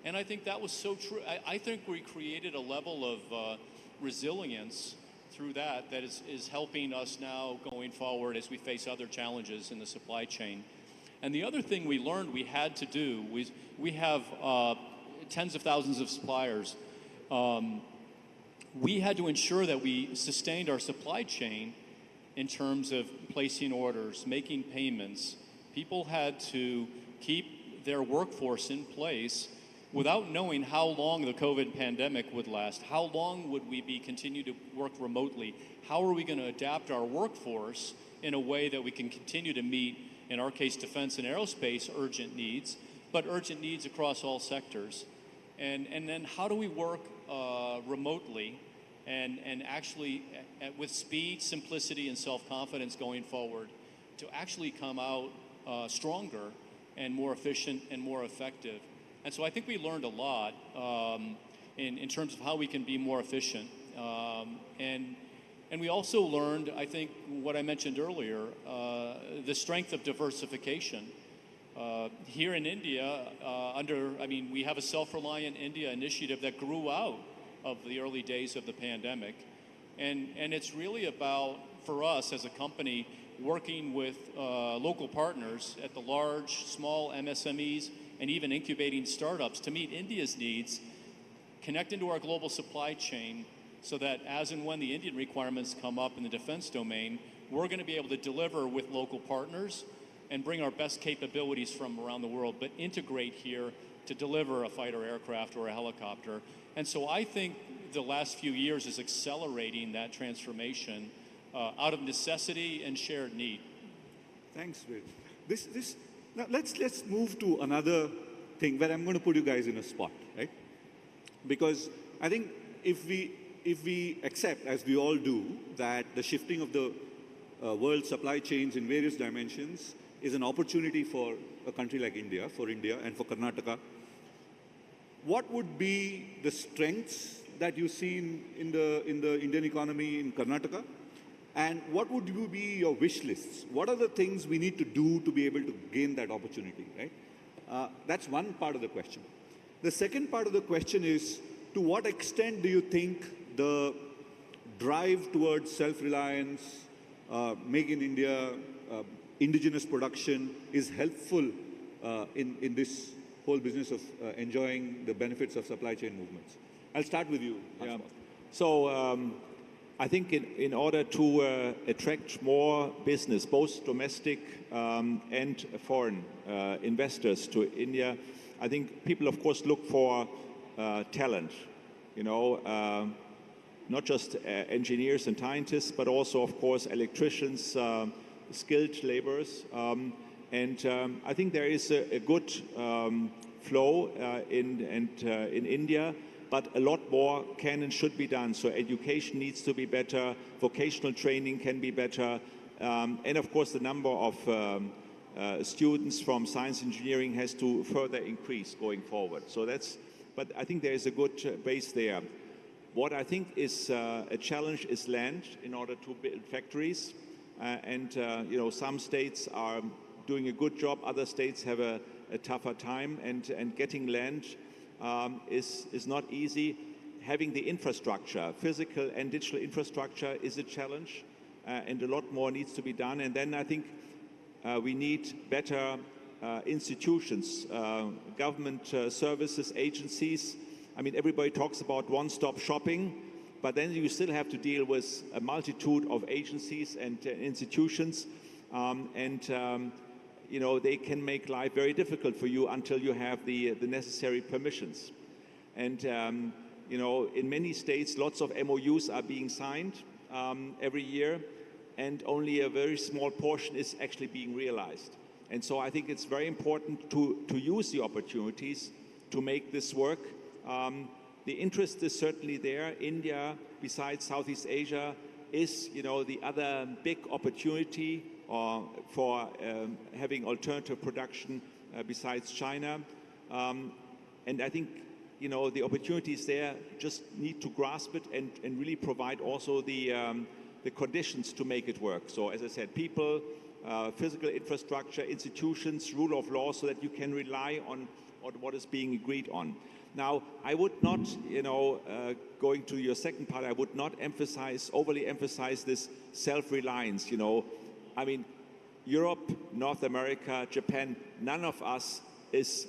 And I think that was so true. I think we created a level of resilience through that is helping us now going forward as we face other challenges in the supply chain. And the other thing we learned we had to do was we have tens of thousands of suppliers. We had to ensure that we sustained our supply chain in terms of placing orders, making payments. People had to keep their workforce in place without knowing how long the COVID pandemic would last. How long would we continue to work remotely? How are we going to adapt our workforce in a way that we can continue to meet, in our case, defense and aerospace urgent needs, but urgent needs across all sectors? And then how do we work remotely and actually with speed, simplicity, and self-confidence going forward to actually come out stronger and more efficient and more effective? And so I think we learned a lot in terms of how we can be more efficient. And we also learned, I think, what I mentioned earlier, the strength of diversification. Here in India, we have a self-reliant India initiative that grew out of the early days of the pandemic. And it's really about, for us as a company, working with local partners at the large, small MSMEs, and even incubating startups to meet India's needs, connect into our global supply chain so that as and when the Indian requirements come up in the defense domain, we're going to be able to deliver with local partners and bring our best capabilities from around the world, but integrate here to deliver a fighter aircraft or a helicopter. And so I think the last few years is accelerating that transformation out of necessity and shared need. Thanks, Rich. Now let's move to another thing where I'm going to put you guys in a spot, right? Because I think if we accept, as we all do, that the shifting of the world supply chains in various dimensions is an opportunity for a country like India, and for Karnataka, what would be the strengths that you see in the Indian economy in Karnataka? And what would be your wish lists? What are the things we need to do to be able to gain that opportunity, right? That's one part of the question. The second part of the question is, to what extent do you think the drive towards self-reliance, make in India, indigenous production is helpful in this whole business of enjoying the benefits of supply chain movements? I'll start with you. Yeah. So I think in order to attract more business, both domestic and foreign investors to India, I think people, of course, look for talent, not just engineers and scientists, but also, of course, electricians, skilled laborers. And I think there is a good flow in India, but a lot more can and should be done. So education needs to be better, vocational training can be better, and of course the number of students from science engineering has to further increase going forward. So but I think there is a good base there. What I think is a challenge is land in order to build factories. Some states are doing a good job, other states have a tougher time, and getting land is not easy. Having the infrastructure, physical and digital infrastructure, is a challenge, and a lot more needs to be done. And then I think we need better institutions, government services, agencies. I mean, everybody talks about one-stop shopping, but then you still have to deal with a multitude of agencies and institutions, they can make life very difficult for you until you have the necessary permissions. And in many states, lots of MOUs are being signed every year, and only a very small portion is actually being realized. And so I think it's very important to use the opportunities to make this work. The interest is certainly there. India, besides Southeast Asia, is the other big opportunity for having alternative production besides China. And I think the opportunities there, just need to grasp it and really provide also the conditions to make it work. So as I said, people, physical infrastructure, institutions, rule of law, so that you can rely on or what is being agreed on. Now, I would not, going to your second part, I would not overly emphasize this self-reliance, I mean, Europe, North America, Japan, none of us is,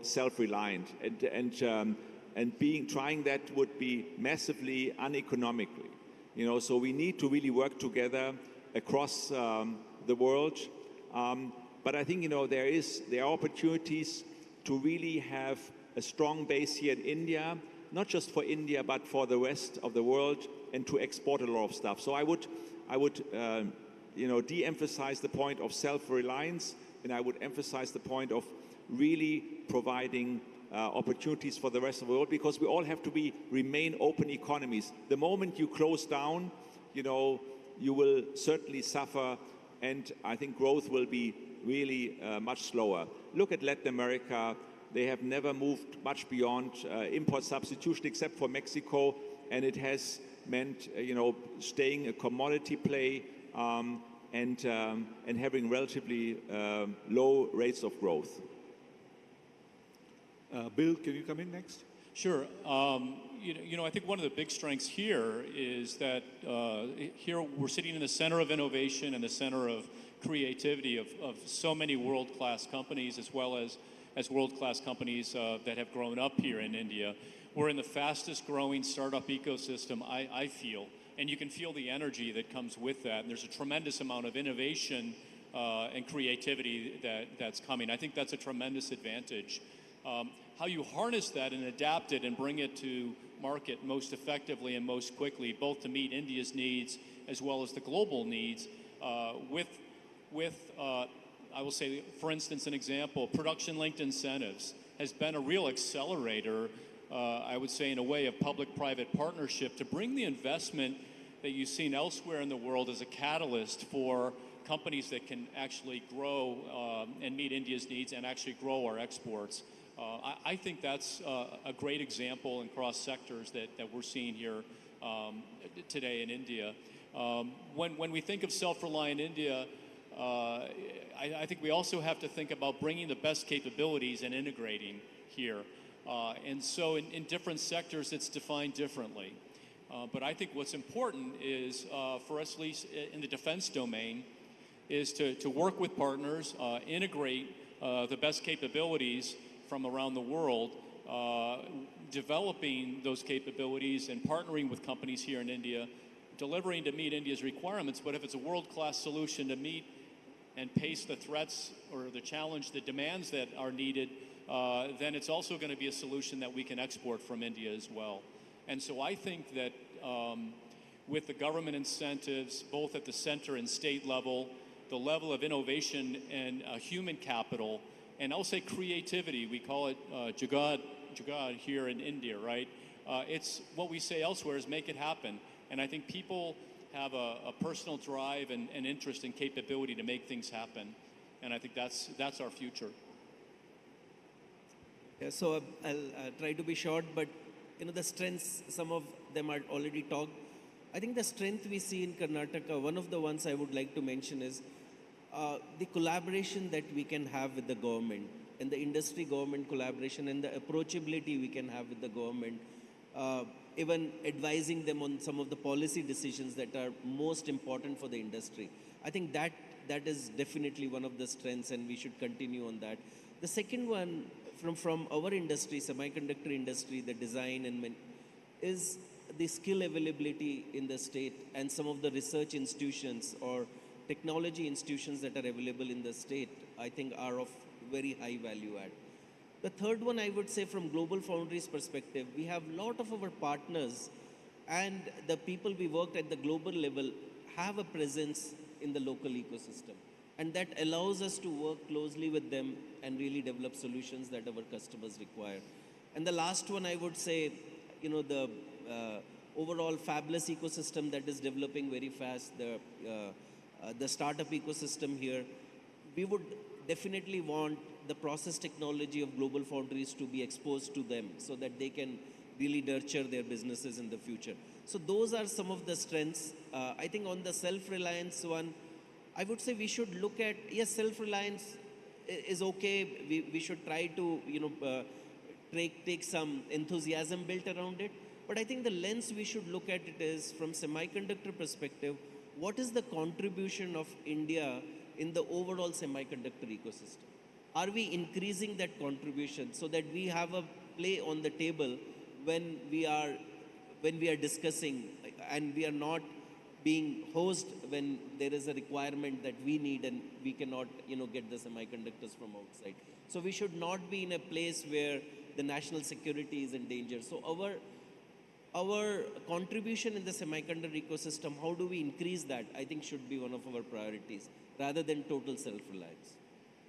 self-reliant. And trying that would be massively uneconomically. So we need to really work together across the world. But I think, there are opportunities to really have a strong base here in India, not just for India, but for the rest of the world, and to export a lot of stuff. So I would de-emphasize the point of self-reliance, and I would emphasize the point of really providing opportunities for the rest of the world, because we all have to remain open economies. The moment you close down, you will certainly suffer, and I think growth will be really much slower. Look at Latin America. They have never moved much beyond import substitution, except for Mexico, and it has meant, staying a commodity play and having relatively low rates of growth. Bill, can you come in next? Sure. I think one of the big strengths here is that here we're sitting in the center of innovation and the center of creativity of so many world-class companies, as well as world-class companies that have grown up here in India. We're in the fastest growing startup ecosystem, I feel, and you can feel the energy that comes with that. And there's a tremendous amount of innovation and creativity that's coming. I think that's a tremendous advantage. How you harness that and adapt it and bring it to market most effectively and most quickly, both to meet India's needs as well as the global needs, with I will say, for instance, an example, production-linked incentives has been a real accelerator, I would say, in a way of public-private partnership to bring the investment that you've seen elsewhere in the world as a catalyst for companies that can actually grow and meet India's needs and actually grow our exports. I think that's a great example across sectors that we're seeing here today in India. When we think of self-reliant India, I think we also have to think about bringing the best capabilities and integrating here. And so in different sectors, it's defined differently. But I think what's important is, for us, at least in the defense domain, is to work with partners, integrate the best capabilities from around the world, developing those capabilities and partnering with companies here in India, delivering to meet India's requirements. But if it's a world-class solution to meet and pace the threats or the challenge, the demands that are needed, then it's also going to be a solution that we can export from India as well. And so I think that with the government incentives, both at the center and state level, the level of innovation and human capital, and I'll say creativity, we call it Jugaad here in India, right? It's what we say elsewhere is make it happen. And I think people have a personal drive and interest and capability to make things happen. And I think that's our future. Yeah, so I'll try to be short, but the strengths, some of them are already talked. I think the strength we see in Karnataka, one of the ones I would like to mention is the collaboration that we can have with the government, and the industry-government collaboration, and the approachability we can have with the government, even advising them on some of the policy decisions that are most important for the industry. I think that is definitely one of the strengths, and we should continue on that. The second one, from our industry, semiconductor industry, the design is the skill availability in the state, and some of the research institutions or technology institutions that are available in the state, I think are of very high value add. The third one, I would say, from GlobalFoundries perspective, we have a lot of our partners and the people we work at the global level have a presence in the local ecosystem. And that allows us to work closely with them and really develop solutions that our customers require. And the last one, I would say, the overall fabless ecosystem that is developing very fast, the startup ecosystem here, we would definitely want the process technology of GlobalFoundries to be exposed to them so that they can really nurture their businesses in the future. So those are some of the strengths. I think on the self-reliance one, I would say we should look at, yes, self-reliance is okay. We should try to, take some enthusiasm built around it. But I think the lens we should look at it is from semiconductor perspective, what is the contribution of India in the overall semiconductor ecosystem? Are we increasing that contribution so that we have a play on the table when we are discussing, and we are not being hosed when there is a requirement that we need and we cannot, get the semiconductors from outside. So we should not be in a place where the national security is in danger. So our contribution in the semiconductor ecosystem, how do we increase that? I think should be one of our priorities rather than total self-reliance.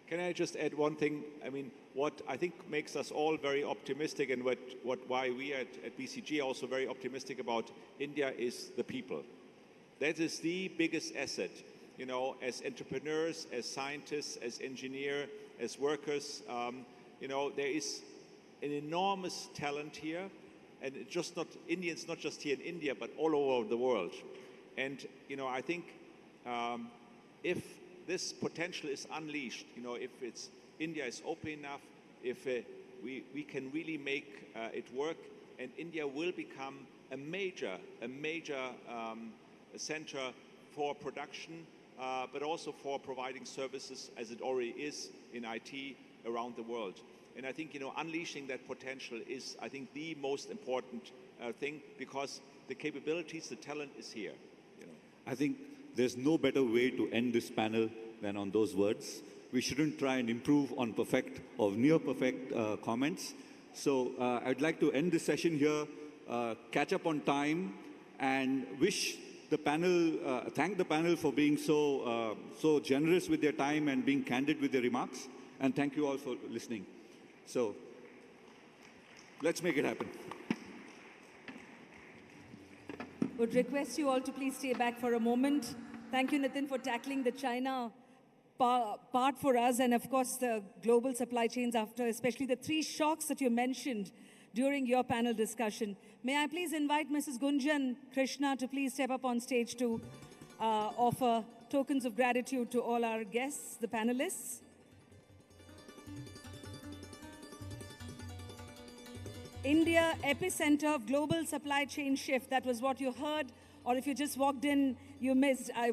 Can I just add one thing? I mean, what I think makes us all very optimistic, and why we at BCG are also very optimistic about India is the people. That is the biggest asset, as entrepreneurs, as scientists, as engineers, as workers. There is an enormous talent here, and it's just not Indians, not just here in India, but all over the world. And I think if this potential is unleashed, if India is open enough, if we can really make it work, and India will become a major center for production, but also for providing services, as it already is in IT around the world. And I think, unleashing that potential is, I think, the most important thing, because the capabilities, the talent is here. I think there's no better way to end this panel than on those words. We shouldn't try and improve on perfect or near perfect comments. So I'd like to end this session here, catch up on time, and wish the panel, thank the panel for being so generous with their time and being candid with their remarks. And thank you all for listening. So let's make it happen. Would request you all to please stay back for a moment. Thank you, Nitin, for tackling the China part for us, and of course the global supply chains after, especially the 3 shocks that you mentioned during your panel discussion. May I please invite Mrs. Gunjan Krishna to please step up on stage to offer tokens of gratitude to all our guests, the panelists. India, epicenter of global supply chain shift. That was what you heard, or if you just walked in, you missed.